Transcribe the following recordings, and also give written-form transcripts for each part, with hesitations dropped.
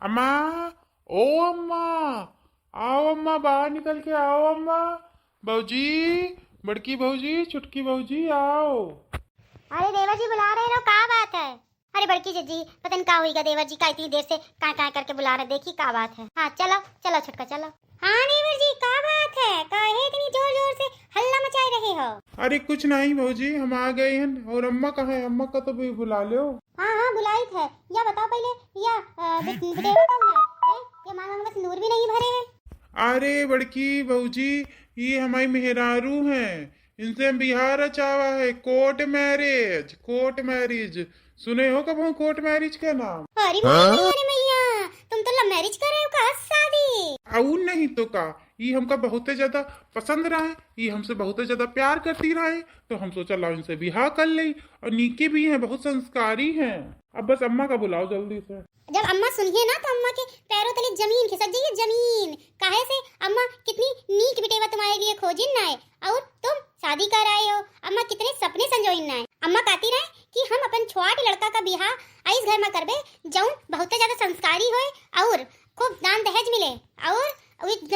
अम्मा, ओ अम्मा, आओ अम्मा, बाहर निकल के आओ अम्मा। भौजी, बड़की भौजी, छुटकी भौजी, आओ। अरे देवर जी बुला रहे हो, क्या बात है? अरे बड़की जी पता नहीं क्या होगा, देवर जी का इतनी देर से काय करके बुला रहे, देखी क्या बात है। हाँ चलो चलो छुटका चलो। हाँ देवर जी क्या बात है, काहे इतनी जोर जोर से हल्ला मचाए रहे हो? अरे कुछ नहीं भौजी, हम आ गए हैं। और अम्मा कहाँ है? अम्मा का तो भी बुला लो। हाँ हाँ बुलाई थे। या बताओ पहले, या बेटेवा कौन है? ये मांग में सिंदूर भी नहीं भरे हैं। अरे बड़की भौजी, ये हमारी मेहरारू हैं। इनसे हम बिहार रचावा है। कोर्ट मैरिज, कोर्ट मैरिज सुने हो कब? कोर्ट मैरिज का नाम? अरे मैया तुम तो लव मैरिज कर रहे हो का? शादी? आऊ नहीं तो का, ये हमका बहुत ज्यादा पसंद रहा है, ये हमसे बहुत ज्यादा प्यार करती रहे, तो हम सोचा ला इनसे बिहार कर ले। और नीके भी हैं, बहुत संस्कारी हैं। अब बस अम्मा का बुलाओ जल्दी से। जब अम्मा सुनिए ना तो अम्मा के पैरों तले जमीन खिसक जाइए, जमीन। काहे से अम्मा कितनी नीक बिटेवा तुम्हारे लिए खोजिन ना है, और तुम शादी कर आए हो। अम्मा कितने सपने संजोइन ना है। अम्मा कहती रहे कि हम अपन छोट लड़का का बिहार इस घर में करबे जौन बहुत ज्यादा संस्कारी होए और खूब दान दहेज मिले, और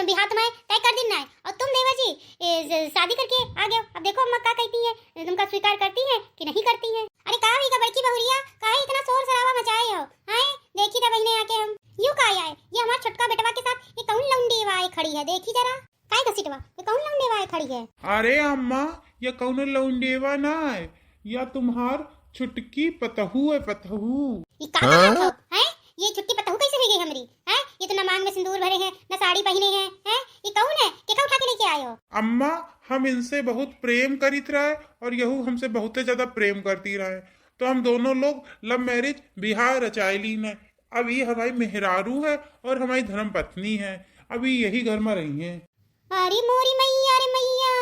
बिहार तुम्हारे तय कर दिन ना है। और तुम देवर जी शादी करके आ गए। अब देखो अम्मा क्या कहती है, तुमका स्वीकार करती है कि नहीं करती है? अरे का होगा बड़की बहुरिया, काहे इतना शोर शराबा मचाए हो? हाय देखी था बहने आके हम यूं का आए। ये हमारा छोटका बेटवा के साथ ये कौन लौंडी वाए खड़ी है, देखी जरा। काय का सीटवा ये कौन लौंडी वाए खड़ी है? अरे अम्मा, ये कौन लौंडेवा ना है, या तुम्हार छुटकी पतहू है, पतहू। ये का बात हो है? ये छुट्टी पतहू कैसे हो गई हमारी? है ये तो ना मांग में सिंदूर भरे हैं, ना साड़ी पहने हैं। है ये कौन है? के उठा के लेके आए हो? अम्मा, हम इनसे बहुत प्रेम करीत रहे और यहू हमसे बहुत ज्यादा प्रेम करती रहे, तो हम दोनों लोग लव मैरिज बिहार रचाई ली ने। अब ये हमारी मेहरारू है और हमारी धर्म पत्नी है, अभी यही घर में रही है। अरे मोरी मैया, अरे मैया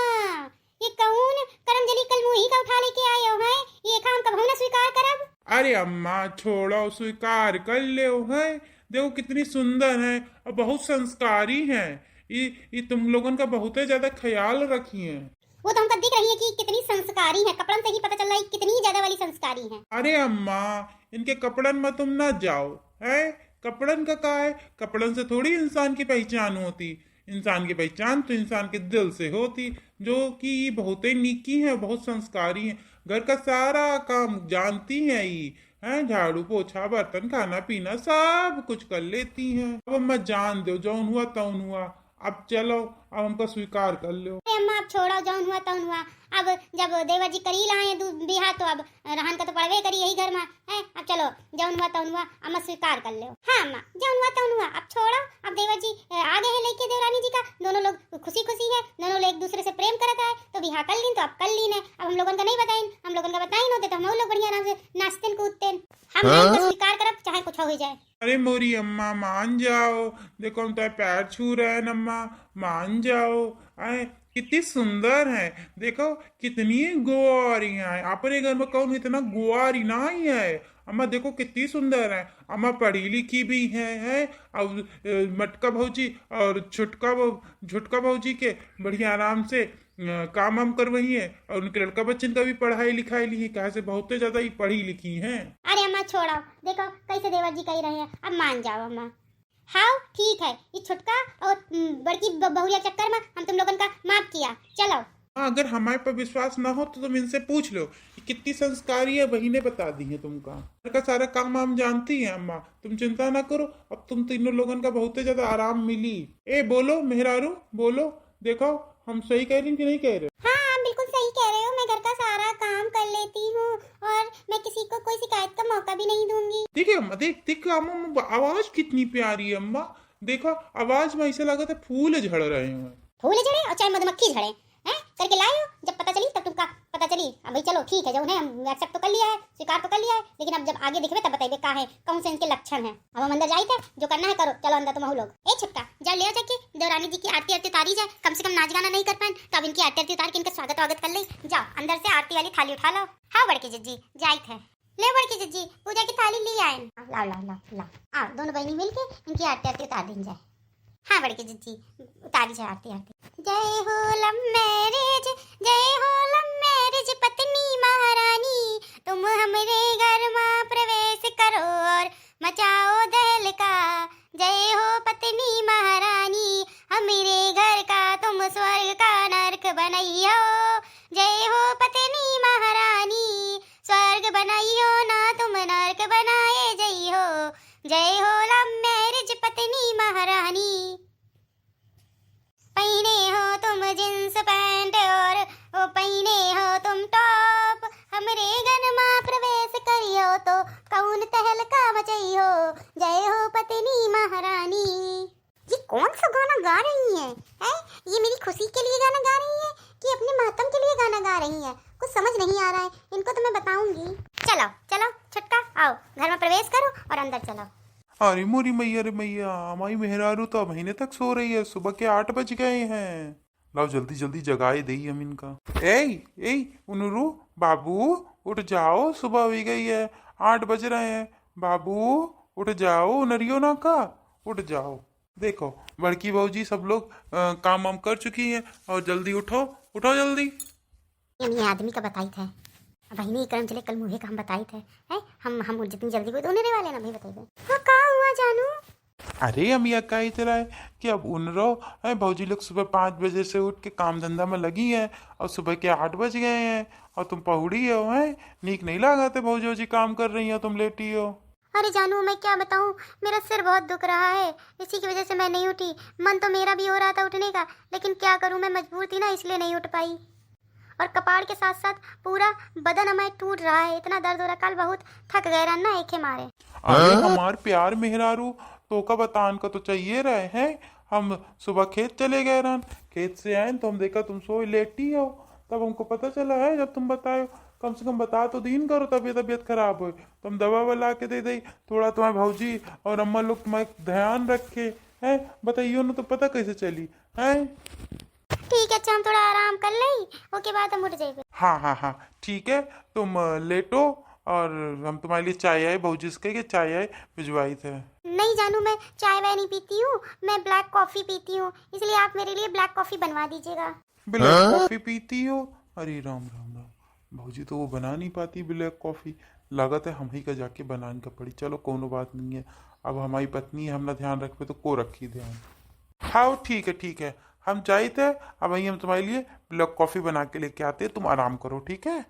ये कौन करमजली कलमुही का उठा लेके आए हो? है ये काम कब ना स्वीकार करब? अरे अम्मा छोड़ो, स्वीकार कर ले है। देखो कितनी सुंदर है और बहुत संस्कारी है। ये तुम लोगों का बहुत ज्यादा ख्याल रखी है। वो तो हमको दिख रही है कि कितनी संस्कारी है, कपड़न से ही पता चल रहा है कितनी ज्यादा वाली संस्कारी है। अरे अम्मा, इनके कपड़न में तुम ना जाओ। है कपड़न का है? कपड़न से थोड़ी इंसान की पहचान होती। इंसान की पहचान तो इंसान के दिल से होती, जो कि बहुत ही नीकी है, बहुत संस्कारी है। घर का सारा काम जानती है ये। हैं झाड़ू पोछा बर्तन खाना पीना सब कुछ कर लेती हैं। अब अम्मा जान दो, जौन हुआ तौन हुआ। अब चलो, अब हमको स्वीकार कर लो। अरे अम्मा अब छोड़ो, जौन हुआ तौन हुआ। अब जब देवर जी करी लाए बिहार तो अब रहन का तो पड़वे करी यही घर में है। अब चलो जौन हुआ तौन हुआ, अम्मा स्वीकार कर लो। हाँ अम्मा जौन हुआ तौन हुआ, अब छोड़ो। अब देवर जी आ गए हैं लेके देवरानी जी का, दोनों लोग खुशी खुशी है, दोनों लोग एक दूसरे से प्रेम करता है, तो बिहार कर लीन तो अब कर लीन है। अब हम लोगों का नहीं बताइन, हम लोगों का बताइन होते तो हम लोग बढ़िया आराम से नाचते कूदते। हम नहीं तो स्वीकार करब चाहे कुछ हो जाए। अरे मोरी अम्मा मान जाओ, देखो हम तो पैर छू रहे हैं अम्मा, मान जाओ। आए कितनी सुंदर है, देखो कितनी गुआरी है। अपने घर में कौन इतना गुआरी ना ही है। अम्मा देखो कितनी सुंदर है। अम्मा पढ़ी लिखी भी है। और मटका भौजी और झुटका भौजी के बढ़िया आराम से काम हम करवाई है। और उनके लड़का बच्चन का भी पढ़ाई लिखाई ली है, कहा से बहुत ज्यादा ही पढ़ी लिखी है। अरे अम्मा छोड़ो, देखो कैसे देवर जी कह रहे हैं, अब मान जाओ अम्मा। हाँ ठीक है, ये छुटका और बड़की बहुरिया चक्कर में हम तुम लोगों का माफ किया, चलो। हाँ, अगर हमारे पर विश्वास ना हो तो तुम इनसे पूछ लो कि कितनी संस्कारी है, वही ने बता दी है तुमका। घर का सारा काम हम जानती है अम्मा, तुम चिंता ना करो। अब तुम तीनों लोगों का बहुत ज्यादा आराम मिली। ए बोलो मेहरारू, बोलो, देखो हम सही कह रही कि नहीं कह रहे? हाँ आप बिल्कुल सही कह रहे हो, मैं घर का सारा काम कर लेती हूँ और मैं किसी को कोई शिकायत का मौका भी नहीं दूंगी। ठीक है अम्मा, देख अम्मा आवाज कितनी प्यारी है अम्मा। देखो आवाज में ऐसा लगा था फूल झड़ रहे हैं। फूल झड़े और चाहे मधुमक्खी झड़े, हैं करके लाए हो। जब पता चली तब तुमका पता चली। अब भाई चलो ठीक है, जो उन्हें हम एक्सेप्ट तो कर लिया है, स्वीकार तो कर लिया है, लेकिन अब जब आगे दिखवे तब बताइए का है, कौन से इनके लक्षण है। अब हम अंदर जाए थे, जो करना है करो, चलो अंदर तुम लोग। ए छुटका जा ले जाके देवरानी जी की आरती आरती उतारी जाए, कम से कम नाच गाना नहीं कर पाए तो अब इनकी आरती आरती उतार के इनका स्वागत वागत कर ले। जाओ अंदर से आरती वाली थाली उठा लो। हाँ बड़की जी जाए थे, ले बड़की जी पूजा की थाली ले आए। लाओ लाओ लाओ लाओ, आओ दोनों बहनी मिलके इनकी आरती आरती उतार दी जाए। हाँ बड़की जी उतारी जाए आरती आरती। जय हो लव मैरिज, जय हो लव मैरिज पत्नी महारानी, तुम हमरे घर में प्रवेश करो और मचाओ दहल का। जय हो पत्नी महारानी, हमारे घर का तुम स्वर्ग का नरक बनइयो। जय हो पत्नी महारानी, स्वर्ग बनइयो ना तुम नरक बनाए जइयो। जय हो लव मैरिज पत्नी महारानी। पहने हो तुम जींस पैंट और वो पहने हो तुम टॉप, हमरे घर में प्रवेश करियो तो कौन तहलका मचइयो। जय हो पत्नी महारानी। ये कौन सा गाना गा रही है? ये मेरी खुशी के लिए गाना गा रही है कि अपने मातम के लिए गाना गा रही है? कुछ समझ नहीं आ रहा है। इनको तो मैं बताऊंगी। चलो चलो छुटका, आओ घर में प्रवेश करो और अंदर चलो। अरे मोरी मैया रे मैया, हमारी मेहरारू तो महीने तक सो रही है, सुबह के 8 बज गए हैं। लाओ जल्दी जल्दी जगाए दई हम इनका। ए ए उनरू बाबू उठ जाओ, सुबह हो गई है, 8 बज रहे हैं। बाबू उठ जाओ, नरियो ना का उठ जाओ। देखो बड़की बहू जी सब लोग काम वाम कर चुकी हैं और जल्दी उठो, उठो जल्दी। ये आदमी का बताई थे, अब ही नहीं करम चले, कल मुझे का हम बताई थे। है हम जितनी जल्दी कोई तो उन्हें वाले ना भाई बताई थे। हाँ का हुआ जानू? अरे अमिया का ही तरह है कि अब उन रहो है, भौजी लोग सुबह 5 बजे से उठ के काम धंधा में लगी हैं और सुबह के 8 बज गए हैं और तुम पहुड़ी हो। है नीक नहीं लगा थे भौजी जी काम कर रही हो, तुम लेटी हो। अरे जानू मैं क्या बताऊं, मेरा सिर बहुत दुख रहा है, इसी की वजह से मैं नहीं उठी। मन तो मेरा भी हो रहा था उठने का, लेकिन क्या करूं, मैं मजबूर थी ना, इसलिए नहीं उठ पाई। और कपाड़ के साथ साथ पूरा बदन हमारे टूट रहा है, इतना दर्द हो रहा। कल बहुत थक गए रहा एक मारे। अरे हमार प्यार मेहरारू तो का बतान का तो चाहिए रहे हैं। हम सुबह खेत चले गए रहन, खेत से आए तो हम देखा तुम सो लेटी हो, तब हमको पता चला है। जब तुम बताए कम से कम बता तो दीन करो, तबीयत खराब हो तुम दवा वला के दे दी, थोड़ा तुम्हारे भौजी और अम्मा लोग तुम्हारे ध्यान रखे हैं। बताइयो ना तो पता कैसे चली है। ठीक है, अच्छा हम थोड़ा आराम कर ले, उसके बाद हम उठ जाएंगे। हाँ हाँ हाँ ठीक है, तुम लेटो और हम तुम्हारे लिए चाय आए, भौजी से कह के चाय आए भिजवाई थे। नहीं जानू, मैं चाय वाय नहीं पीती हूँ, मैं ब्लैक कॉफी पीती हूँ, इसलिए आप मेरे लिए ब्लैक कॉफी बनवा दीजिएगा। ब्लैक कॉफी पीती हो? अरे राम राम राम, भौजी तो वो बना नहीं पाती ब्लैक कॉफी, लागत है हम ही का जाके बनाने का पड़ी। चलो कोनो बात नहीं है, अब हमारी पत्नी है, हमने ध्यान रख पे तो को रखी ध्यान। हाँ ठीक है, हम चाहते थे अब वही हम तुम्हारे लिए ब्लैक कॉफी बना के लेके आते हैं, तुम आराम करो ठीक है।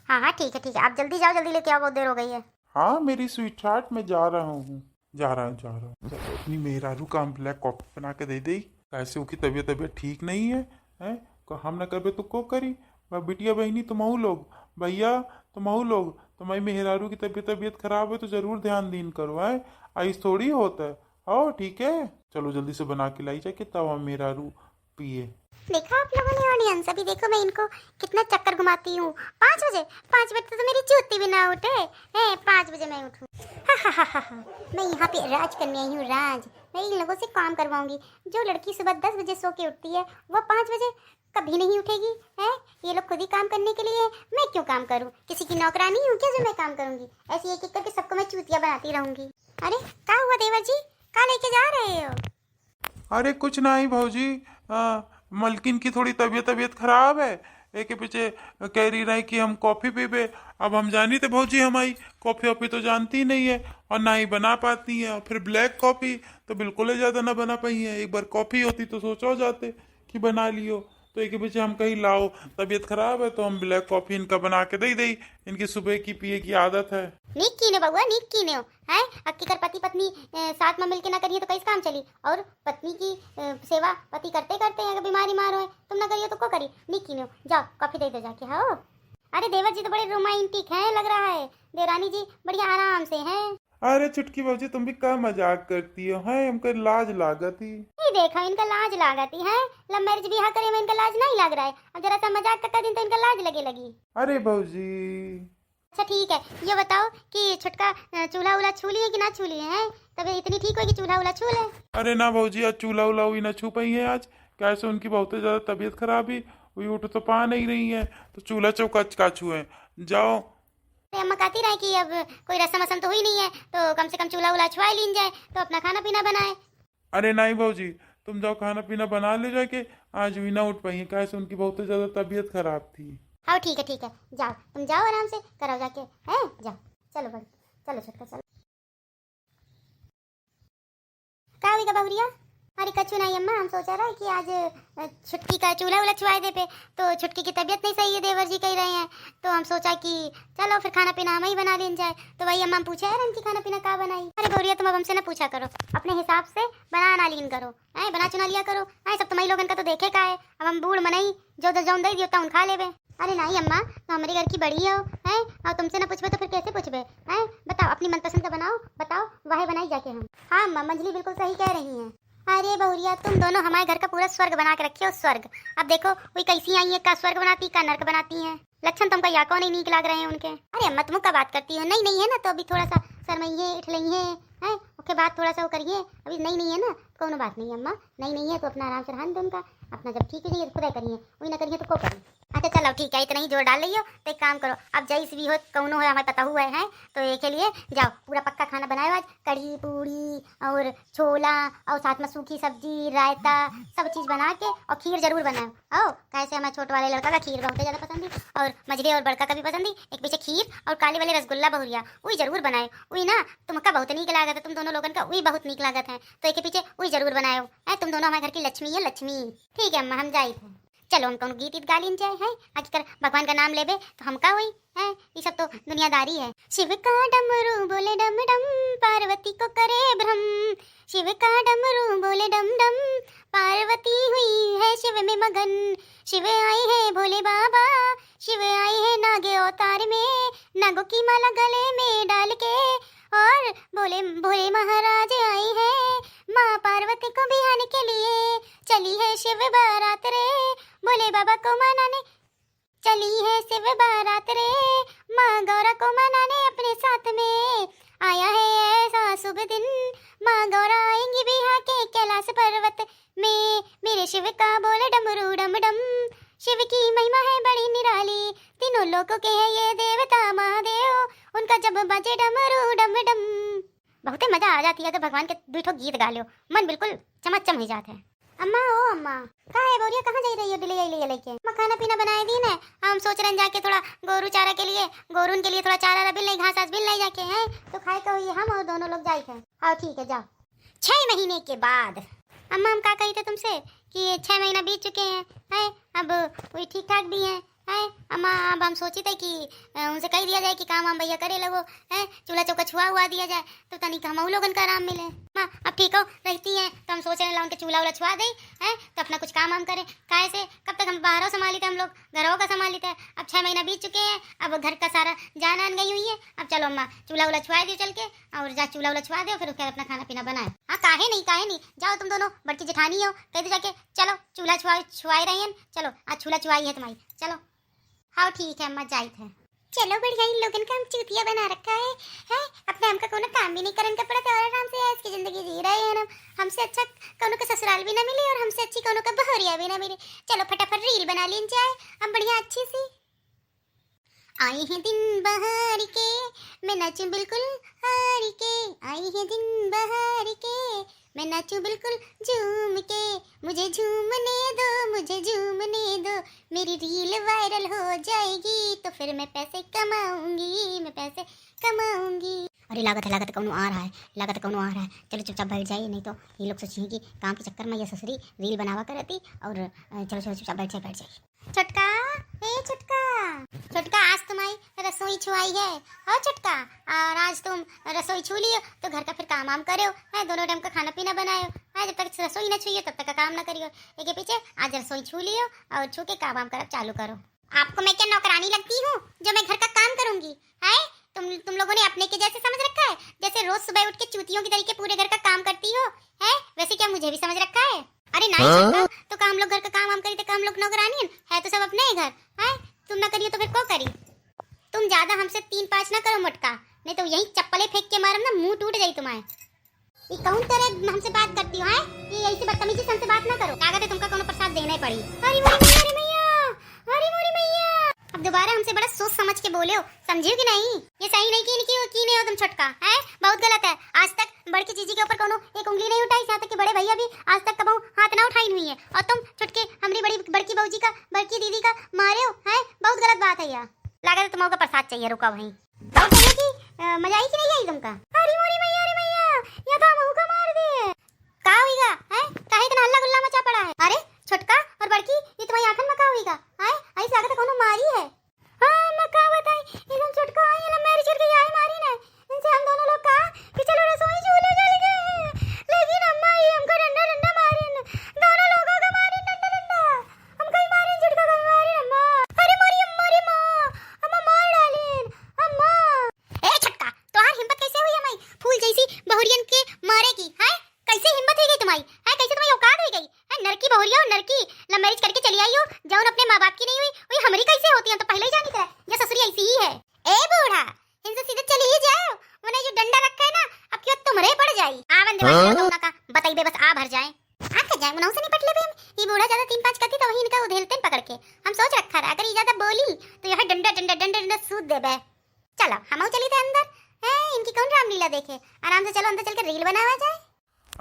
हाँ ठीक है, आप जल्दी जाओ, जल्दी लेके आओ, बहुत देर हो गई है। हाँ मेरी स्वीट हार्ट, मैं जा रहा हूँ। चलो अपनी मेहरारू का हम ब्लैक कॉफी बना के दे दी, कैसे उसकी तबीयत ठीक नहीं है, हैं को हम ना करबे तो को करी। बिटिया बहनी तुम्हारू लोग, भैया तुम्हारू लोग, तुम्हारी मेहरारू की तबीयत खराब है तो जरूर ध्यान दीन करो है, ऐस थोड़ी होता है। आओ ठीक है, चलो जल्दी से बना के लाई जाके तब हम मेहरारू पिए। देखा आप लोगों ने ऑडियंस, अभी देखो मैं इनको कितना चक्कर घुमाती हूँ। 5 बजे तो मेरी जूती भी ना उठे है, 5 बजे मैं उठूँ। मैं यहाँ पे राज करने आई हूँ, राज। मैं इन लोगों से काम करवाऊंगी। जो लड़की सुबह 10 बजे सो के उठती है वो 5 बजे कभी नहीं उठेगी है। ये लोग खुद ही काम करने के लिए, मैं क्यों काम करूँ? किसी की नौकरानी हूँ क्या जो मैं काम करूंगी? ऐसे एक एक करके सबको मैं चूतिया बनाती रहूंगी। अरे क्या हुआ देवर जी, कहाँ लेके जा रहे हो? अरे कुछ नहीं भौजी, मलकिन की थोड़ी तबीयत खराब है, एक के पीछे कह रही कि हम कॉफ़ी पीबे। अब हम जानी थे भौजी हमारी कॉफ़ी वॉफ़ी तो जानती ही नहीं है और ना ही बना पाती हैं, और फिर ब्लैक कॉफ़ी तो बिल्कुल ही ज़्यादा ना बना पाई हैं। एक बार कॉफ़ी होती तो सोचो जाते कि बना लियो, तो एक के पीछे हम कहीं लाओ तबीयत खराब है तो हम ब्लैक कॉफ़ी इनका बना के दे दी, इनकी सुबह की पिए की आदत है। नीक कीने बबुआ, नीक कीने हो हैं। अक्की कर पति पत्नी साथ में मिलके ना करिए तो कैसे काम चली? और पत्नी की सेवा पति करते करते हैं, अगर बीमारी मार हो तुम ना करिए तो को करी? नीक कीने हो, जाओ कॉफी दे दो जाके। हाँ अरे देवर जी तो बड़े रोमांटिक हैं लग रहा है, देवरानी जी बढ़िया आराम से हैं। अरे चुटकी भौजी तुम भी क्या मजाक करती हो, है हमको लाज लागती। ये देखा इनका लाज लागती है, लव मैरिज ब्याह करे में इनका लाज नहीं लग रहा है, अब जरा सा मजाक करता दिन तो इनका लाज लगे लगी। अरे भौजी अच्छा ठीक है, ये बताओ कि छुटका चूल्हा उला छू लिए कि ना छू लिए हैं? तभी इतनी ठीक होगी चूल्हा उला छू ले। अरे ना भौजी, आज चूल्हा उला हुई ना छू पाई है, आज कैसे उनकी बहुत ज्यादा तबीयत खराब ही हुई, उठ तो पा नहीं रही है, तो चूल्हा चौका का छुए। जाओ अम्मा कहती रहे कि अब कोई रस्म वसम तो हुई नहीं है तो कम से कम चूल्हा उला छुआ लीन जाए तो अपना खाना पीना बनाए। अरे नहीं भौजी, तुम जाओ खाना पीना बना ले जाके, आज भी ना उठ पाई है, कैसे उनकी बहुत ज्यादा तबीयत खराब थी। हाँ ठीक है, जाओ तुम जाओ आराम से कराओ जाके, हैं जाओ। चलो बड़ी, चलो छुटका चलो। का बहुरिया? अरे कछु नहीं अम्मा, हम सोचा रहा है कि आज छुटकी का चूल्हा उला छुआए दे पे, तो छुटकी की तबीयत नहीं सही है, देवर जी कह रहे हैं, तो हम सोचा कि चलो फिर खाना पीना हम ही बना लें जाए। तो वही अम्मा पूछा है रन की खाना पीना का बनाई। अरे बहुरिया तुम अब हमसे ना पूछा करो, अपने हिसाब से बना ना लीन करो, है बना चुना लिया करो। है सब तुम्हारी लोगन का तो देखे का है, अब हम बूढ़ मनई जो जौन दई दियो उन खा लेबे। अरे नहीं अम्मा, तो हमारे घर की बड़ी हो है, और तुमसे ना पूछबे तो फिर कैसे पूछबे? है बताओ, अपनी मनपसंद का बनाओ, बताओ वही बनाई जाके हम। हाँ अम्मा, मंजली बिल्कुल सही कह रही हैं। अरे बहुरिया तुम दोनों हमारे घर का पूरा स्वर्ग बना के रखे हो, स्वर्ग। अब देखो वही कैसी आई है, का स्वर्ग बनाती का नर्क बनाती है। लक्षण तुमका या को नहीं नीक लग रहे हैं उनके। अरे अम्मा तुम का बात करती हो? नहीं नहीं है ना, तो अभी थोड़ा सा शर्मइए इठलइए है, उसके बाद थोड़ा सा वो करिए। अभी नहीं है ना, कोनो बात नहीं अम्मा, नहीं है तो अपना आराम से रहन दो उनका, अपना जब ठीक है तो खुदा करिए, वही ना करिए तो को करिए। अच्छा चलो ठीक है, इतना ही जोर डाल लियो। तो एक काम करो, अब जैस भी हो कौनो है हमें पता हुआ है, तो ये के लिए जाओ पूरा पक्का खाना बनाओ आज, कढ़ी पूड़ी और छोला और साथ में सूखी सब्जी रायता सब चीज़ बना के, और खीर जरूर बनाओ। कैसे हमारे छोटे वाले लड़का का खीर बहुत ज़्यादा पसंद है, और मझले और बड़का का भी पसंद है। एक पीछे खीर और काले वाले रसगुल्ला बहुरिया वही जरूर बनाए, वही ना तुमका बहुत नीक लागत है, तुम दोनों लोगन का वही बहुत नीक लागत है, तो एक पीछे वही जरूर बनाओ। है तुम दोनों हमारे घर की लक्ष्मी है, लक्ष्मी। ठीक है अम्मा, हम जाए थे। चलो हम कौन गीत गा लीन जाए है, आखिर भगवान का नाम लेबे तो हमका हुई है, ये सब तो दुनियादारी है। शिव का डमरू बोले डम डम, पार्वती को करे भ्रम। शिव का डमरू बोले डम डम, पार्वती हुई है शिव में मगन। शिव आए हैं भोले बाबा, शिव आए हैं नागे अवतार में, नागों की माला गले में डाल के, और बोले भोले महाराज आए हैं माँ पार्वती को बिहाने के लिए। चली है शिव बारात रे, भोले बाबा को मनाने चली है शिव बारात रे, माँ गौरा को मनाने अपने साथ में। आया है ऐसा शुभ दिन, माँ गौरा आएंगी बिहार के कैलाश पर्वत में। मेरे शिव का बोले डमरू डम डम, शिव की महिमा है बड़ी निराली, तीनों लोगों के है ये देवता महादेव, उनका जब बजे डमरू डम डम। बहुत मजा आ जाती है तो भगवान के दूठो गीत गा लो, मन बिल्कुल चमचम हो जाता है। अम्मा ओ अम्मा, कहाँ है बोरिया, कहाँ जा रही हो डिले ले लेके? मैं खाना पीना बनाए दी ना, हम सोच रहे हैं जाके थोड़ा गोरू चारा के लिए, गोरून के लिए थोड़ा चारा बिल नहीं, घास बिल नहीं जाके हैं, तो खाए तो हुई हम और दोनों लोग जाए थे। हाँ ठीक है जाओ। 6 महीने के बाद अम्मा हम क्या कही थे तुमसे कि 6 महीना बीत चुके हैं, अब वही ठीक ठाक भी हैं। है अम्मा, अब हम सोचे थे कि उनसे कह दिया जाए कि काम हम भैया करे लगो, है चूल्हा चौका छुआ हुआ दिया जाए तो तनिक हम लोगन का आराम मिले। माँ अब ठीक हो रहती हैं तो हम सोच रहे हैं उनके चूल्हा उला छुआ दे, है तो अपना कुछ काम हम करें। काहे से कब तक हम बाहरों संभाली थे, हम लोग घरों का संभाली थे। अब 6 महीना बीत चुके हैं, अब घर का सारा जान आन गई हुई है। अब चलो अम्मा चूल्हा उला छुआ दियो चल के, और जा चूल्हा उला छुआ दो, फिर उसके बाद अपना खाना पीना बनाए। हाँ काहे नहीं जाओ, तुम दोनों बड़की जेठानी हो, कह दो जाके चलो चूल्हा छुआई रही है, चलो आज चूल्हा छुआई है तुम्हारी, चलो। हाँ ठीक है अम्मा जाए थे। चलो बढ़िया, इन लोगन का हम चूतिया बना रखा है अपने हमका कोनो काम भी नहीं करन का पड़ा, तो आराम से ऐस की जिंदगी जी रहे हैं हम। हमसे अच्छा कोनो का ससुराल भी ना मिले और हमसे अच्छी कोनो का बहरिया भी ना मिले। चलो फटाफट रील बना लीन जाए हम बढ़िया अच्छी सी। आई है दिन बहार के, मैं नाचूं बिल्कुल हार के। आई है दिन बहार के, मैं नाचूं बिल्कुल झूम के। मुझे झूमने दो, मुझे झूमने दो, मेरी रील वायरल हो जाएगी तो फिर मैं पैसे कमाऊंगी, मैं पैसे कमाऊंगी। अरे लागत कौनो आ रहा है, चलो चुपचाप बैठ जाइए, नहीं तो ये लोग सोचिए कि काम के चक्कर में ये ससुरी रील बनावा करती। और चलो चुपचाप बैठ जाइए। छोटका छोटका आज तुम्हारी रसोई छुआई है, और छोटका और आज तुम रसोई छू लियो तो घर का फिर काम वाम करो, है दोनों टाइम का खाना पीना बनायो। है जब तक रसोई न छुइयो तब तक का काम ना करियो। एक के पीछे आज रसोई छू लियो और छू के काम वाम करब चालू करो। आपको मैं क्या नौकरानी लगती हूँ जो मैं घर का काम करूंगी? है तुम लोगों ने अपने के जैसे समझ रखा है, जैसे रोज सुबह उठ के चूतियों की तरीके पूरे घर का काम करती हो, है वैसे क्या मुझे भी समझ रखा है? अरे नहीं तो काम लोग घर का काम वाम करी तो काम लोग नौकरानी है तो सब अपने ही घर है, तुम ना करियो तो फिर को करी? तुम ज्यादा हमसे 3-5 ना करो मटका, नहीं तो यही चप्पलें फेंक के मारम ना, मुंह टूट जाई तुम्हारे। ये कौन तरह हमसे बात करती हो? है ये ऐसी बदतमीजी से हमसे बात ना करो, लागत है तुमका कोनो प्रसाद देना ही पड़ी। अरे मोरी मैया, अरे मोरी मैया, अब दोबारा हमसे बड़ा सोच समझ के बोले हो, समझियो कि नहीं? ये सही नहीं की नहीं हो तुम छोटका, है बहुत गलत है। आज तक बड़की जीजी के ऊपर कोनो एक उंगली नहीं उठाई, यहाँ तक कि बड़े भैया भी आज तक कबहू हाथ ना उठाई हुई है, और तुम छुटके हमारी बड़की बहू जी का, बड़की दीदी का मारे हो, है बहुत गलत बात है। यार लागत है तुम्हारा प्रसाद चाहिए, रुका वहीं मजा आई कि नहीं आई तुमका? अरे मोरी मैया, या तो हम का मार दे का कौना का बताइबे बस आ भर जाए आके जाए मुनाव से निपट लेबे हम। ये बूढ़ा ज्यादा 3-5 करती तो वही इनका उधेलते पकड़ के हम सोच रखा रहा अगर ये ज्यादा बोली तो यह डंडा डंडा डंडा डंडा सूद देबे। चलो हम चली थे अंदर है इनकी कौन रामलीला देखे आराम से चलो अंदर चल के रील बनावा जाए।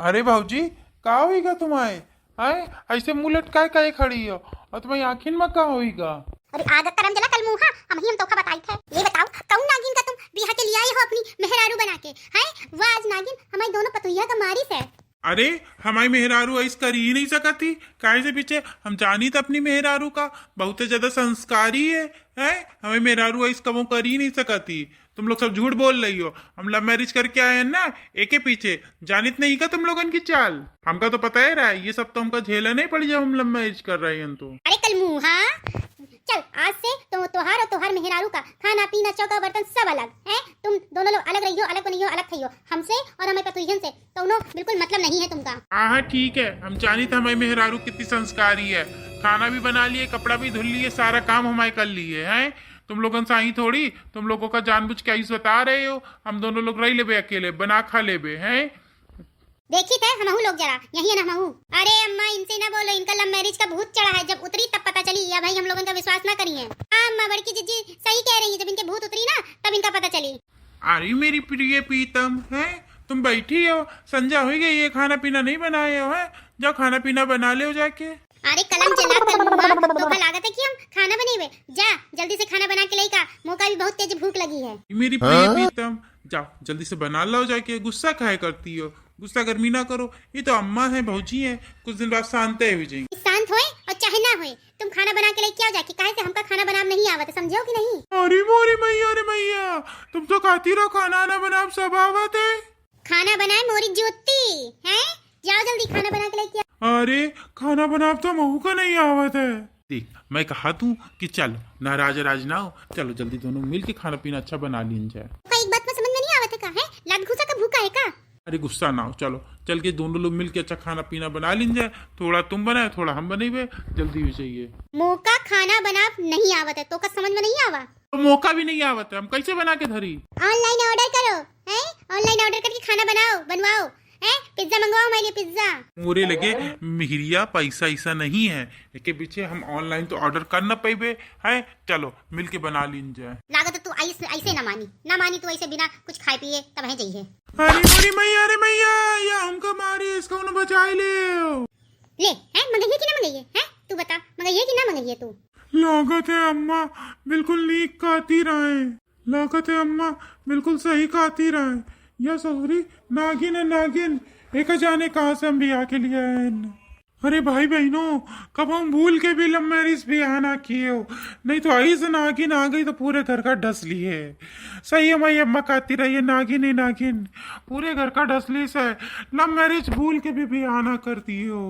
अरे भाऊजी का होईगा तुम्हारे आए ऐसे मुंह लटकाए काहे खड़ी हो और तुम्हारी आखिन में का होईगा। अरे आगत करम जला कल मुहा हम तोखा बताई थे। ये बताओ कौन नागिन का तुम बिहा के लिए आई हो अपनी मेहरारू बना के हैं वो आज नागिन हमारी दोनों पतुइया का मारिस है। अरे हमारी मेहरारू ऐस कर ही नहीं सकती काहे से पीछे हम जानी तो अपनी मेहरारू का बहुत ज्यादा संस्कारी है हमें मेहरारू ऐस कबो कर ही नहीं सकती। तुम लोग सब झूठ बोल रही हो हम लव मैरिज करके आए हैं ना एक के पीछे जानित नहीं का तुम लोगन की चाल हमका तो पता ही रहा है ये सब तो हमका झेला नहीं पड़ी जब हम लव मैरिज कर रहे हैं। तो अरे कल मुहा चल आज से तो तोहार और तोहार मेहरारू का खाना पीना चौका बर्तन सब अलग है। तुम दोनों लोग अलग रहियो अलग बनियो अलग खइयो हमसे और हमें पतुइयन से दोनों बिल्कुल मतलब नहीं है तुमका। हाँ ठीक है हम जानी था हमारी मेहरारू कितनी संस्कारी है खाना भी बना लिए कपड़ा भी धुल लिए सारा काम हमारे कर लिए हैं। तुम लोगन साही थोड़ी तुम लोगों का जानबूझ के ऐसे बता रहे हो हम दोनों लोग रह लेबे अकेले बना खा लेबे हैं। देखी थे हमहू लोग जरा यही है ना हमहू। अरे अम्मा इनसे ना बोलो इनका लव मैरिज का भूत चढ़ा है जब उतरी तब पता चली या भाई हम लोगों का विश्वास ना करिए। हाँ अम्मा बड़की जीजी सही कह रही है जब इनके भूत उतरी ना तब इनका पता चली। अरे मेरी प्रिय प्रीतम है तुम बैठी हो संजा हो गई ये खाना पीना नहीं बनाए हो है जाओ खाना पीना बना ले हो जाके। अरे कलम चला कल मुआ धोखा लागत है कि हम खाना बनेबे जा जल्दी से खाना बना के लेका मौका भी बहुत तेज भूख लगी है। मेरी प्रिय प्रीतम जाओ जल्दी से बना लो जाके गुस्सा काहे करती हो गुस्सा गर्मी ना करो ये तो अम्मा है भौजी है कुछ दिन बाद शांत हो जाएंगे। शांत होए और चाहे ना होए तुम खाना बना के लेके आओ जाके काहे से हमका खाना बनाना नहीं आवत समझो कि नहीं। अरे मोरी मैया रे मैया तुम तो खाती रहो खाना ना बनाओ सब आवत है। खाना बनाए मोरी ज्योति हैं जाओ जल्दी खाना बना के लेके आओ। अरे खाना बनाओ तो महू का नहीं आवत है। देख मैं कहा तू कि चलो नाराज राज ना हो चलो जल्दी दोनों मिल के खाना पीना अच्छा बना लीन जाए। एक बात में समझ में नहीं आवत है का है लात घुसा का भूखा है का। अरे गुस्सा ना हो चलो चल के दोनों लोग मिलके अच्छा खाना पीना बना लीन जाए थोड़ा तुम बनाए थोड़ा हम बनेबे जल्दी भी चाहिए। मौका खाना बना नहीं आवत है तो का समझ में नहीं आवा तो मौका भी नहीं आवत है हम कैसे बना के धरी। ऑनलाइन ऑर्डर करो हैं ऑनलाइन ऑर्डर करके खाना बनाओ बनवाओ हैं पिज्जा मंगवाओ हमारे लिए पिज्जा। मोरे लगे मिहिरिया पैसा ऐसा नहीं है इसके पीछे हम ऑनलाइन तो ऑर्डर कर ना पाइबे है चलो मिलके बना लीन जाए। लागत तू ऐसे ना मानी तू ऐसे बिना कुछ खाए पिए तब है जाइए। अरे मोरी मैया रे मैया या हमको मारी इसको न बचाई ले हैं मंगाइए कि ना मंगाइए हैं तू बता मंगाइए कि ना मंगाइए तू। लागत है अम्मा बिल्कुल नीक कहती रहे लागत है अम्मा बिल्कुल सही कहती रहे या सॉरी नागिन है नागिन एक जाने कहाँ से हम बियाह के लिए आए हैं। अरे भाई बहनों कब हम भूल के भी लव मैरिज बियाह ना किए हो नहीं तो आई से नागिन आ गई तो पूरे घर का डस लिए। सही है मैं अम्मा कहती रही है नागिन ही नागिन पूरे घर का डस ली से लव मैरिज भूल के भी बियाह ना करती हो।